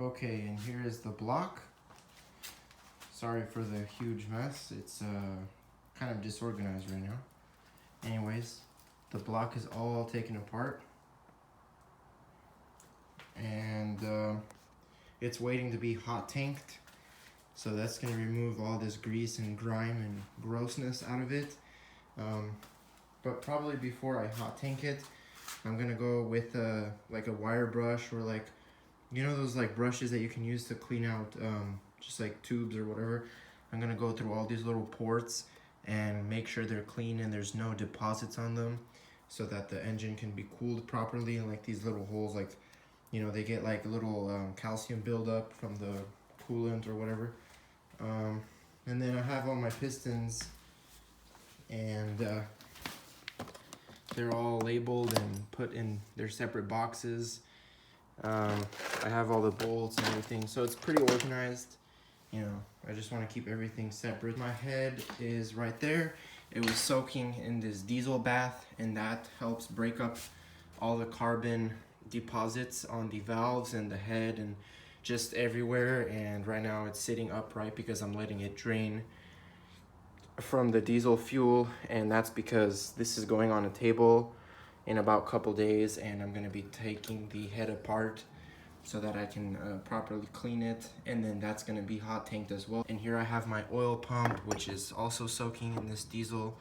Okay, and here is the block. Sorry for the huge mess. It's kind of disorganized right now. Anyways, the block is all taken apart. And it's waiting to be hot tanked. So that's going to remove all this grease and grime and grossness out of it. But probably before I hot tank it, I'm going to go with like a wire brush, or like, you know those like brushes that you can use to clean out just like tubes or whatever. I'm going to go through all these little ports and make sure they're clean and there's no deposits on them, so that the engine can be cooled properly. And like these little holes, like, you know, they get like a little calcium buildup from the coolant or whatever. And then I have all my pistons, and they're all labeled and put in their separate boxes. I have all the bolts and everything, so it's pretty organized. You know, I just want to keep everything separate. My head is right there. It was soaking in this diesel bath, and that helps break up all the carbon deposits on the valves and the head and just everywhere. And right now it's sitting upright because I'm letting it drain from the diesel fuel, and that's because this is going on a table in about a couple days, and I'm going to be taking the head apart so that I can properly clean it, and then that's going to be hot tanked as well. And here I have my oil pump, which is also soaking in this diesel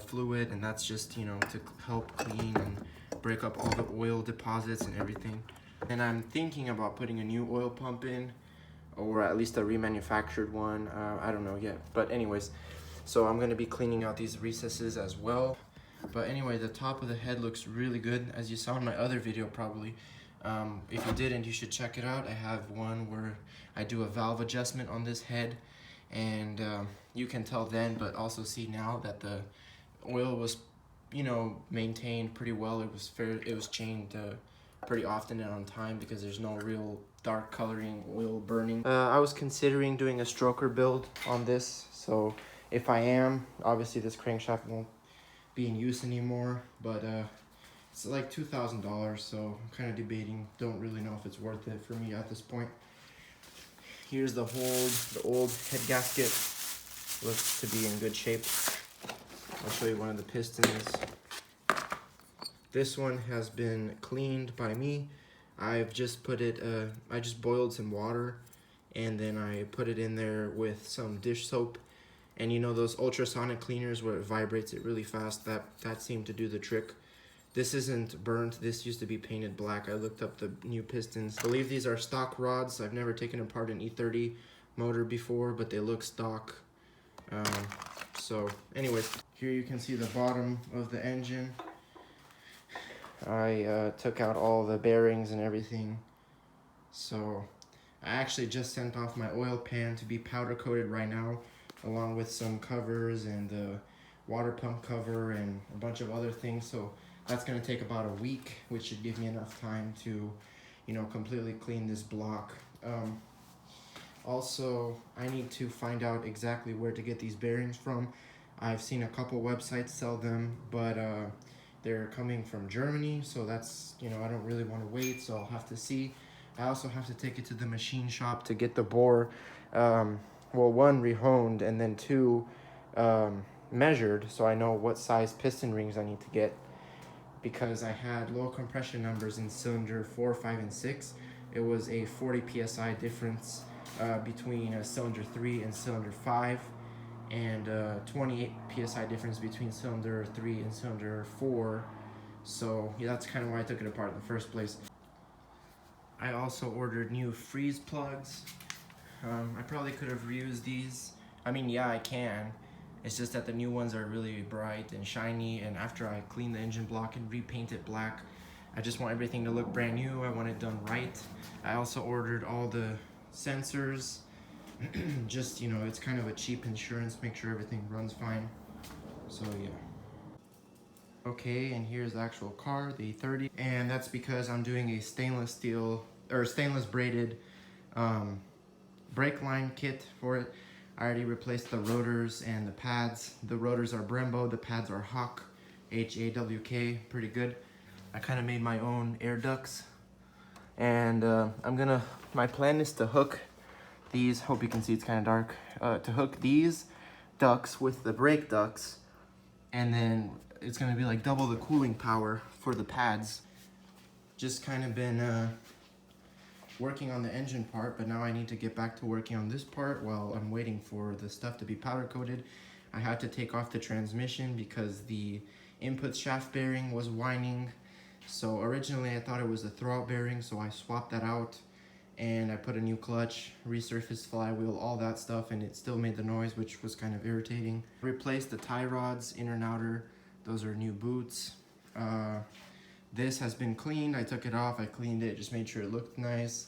fluid, and that's just, you know, to help clean and break up all the oil deposits and everything. And I'm thinking about putting a new oil pump in, or at least a remanufactured one. I don't know yet, but anyways, so I'm going to be cleaning out these recesses as well. But anyway, the top of the head looks really good, as you saw in my other video probably. If you didn't, you should check it out. I have one where I do a valve adjustment on this head, and you can tell then, but also see now, that the oil was, you know, maintained pretty well. It was fair. It was changed pretty often and on time, because there's no real dark coloring, oil burning. I was considering doing a stroker build on this, so if I am, obviously this crankshaft won't be in use anymore, but it's like $2,000, so I'm kind of debating. Don't really know if it's worth it for me at this point. Here's the old head gasket. Looks to be in good shape. I'll show you one of the pistons. This one has been cleaned by me. I've just put it, I just boiled some water, and then I put it in there with some dish soap. And you know those ultrasonic cleaners where it vibrates it really fast, that seemed to do the trick. This isn't burnt. This used to be painted black. I looked up the new pistons. I believe these are stock rods. I've never taken apart an E30 motor before, but they look stock. So anyways, here you can see the bottom of the engine. I took out all the bearings and everything. So I actually just sent off my oil pan to be powder coated right now, along with some covers and the water pump cover and a bunch of other things. So that's going to take about a week, which should give me enough time to, you know, completely clean this block. Also, I need to find out exactly where to get these bearings from. I've seen a couple websites sell them, but they're coming from Germany, so that's, you know, I don't really want to wait, so I'll have to see. I also have to take it to the machine shop to get the bore, well, one, rehoned, and then two, measured, so I know what size piston rings I need to get, because I had low compression numbers in cylinder 4, 5, and 6. It was a 40 psi difference between cylinder 3 and cylinder 5, and 28 psi difference between cylinder 3 and cylinder 4. So yeah, that's kind of why I took it apart in the first place. I also ordered new freeze plugs. I probably could have reused these. I mean, yeah, I can. It's just that the new ones are really bright and shiny, and after I clean the engine block and repaint it black, I just want everything to look brand new. I want it done right. I also ordered all the sensors. Just, you know, it's kind of a cheap insurance, make sure everything runs fine. So yeah. Okay, and here's the actual car, the E30, and that's because I'm doing a stainless steel, or stainless braided brake line kit for it. I already replaced the rotors and the pads. The rotors are Brembo, the pads are Hawk, H-A-W-K, pretty good. I kind of made my own air ducts And my plan is to hook these, hope you can see it's kind of dark, to hook these ducts with the brake ducts, and then it's gonna be like double the cooling power for the pads. Just kind of been working on the engine part, but now I need to get back to working on this part while I'm waiting for the stuff to be powder coated. I had to take off the transmission because the input shaft bearing was whining. So originally I thought it was the throwout bearing, so I swapped that out and I put a new clutch, resurfaced flywheel, all that stuff, and it still made the noise, which was kind of irritating. Replaced the tie rods, inner and outer. Those are new boots. This has been cleaned. I took it off, I cleaned it, just made sure it looked nice.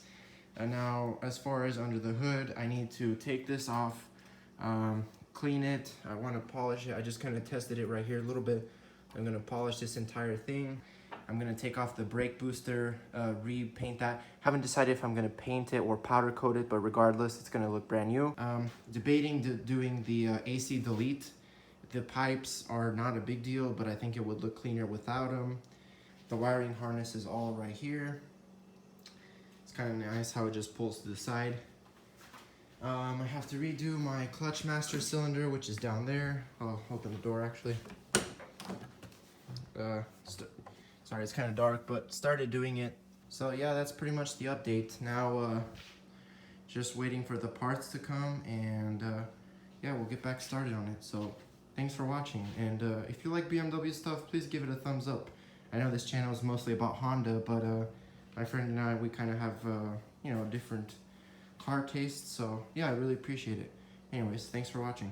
And now, as far as under the hood, I need to take this off, clean it. I want to polish it. I just kind of tested it right here a little bit. I'm going to polish this entire thing. I'm going to take off the brake booster, repaint that. Haven't decided if I'm going to paint it or powder coat it, but regardless, it's going to look brand new. Debating doing the AC delete. The pipes are not a big deal, but I think it would look cleaner without them. The wiring harness is all right here. It's kind of nice how it just pulls to the side. I have to redo my clutch master cylinder, which is down there. I'll open the door actually. Sorry, it's kind of dark, but started doing it. So yeah, that's pretty much the update. Now, just waiting for the parts to come, and yeah, we'll get back started on it. So thanks for watching, and if you like BMW stuff, please give it a thumbs up. I know this channel is mostly about Honda, but my friend and I, we kind of have, you know, different car tastes. So yeah, I really appreciate it. Anyways, thanks for watching.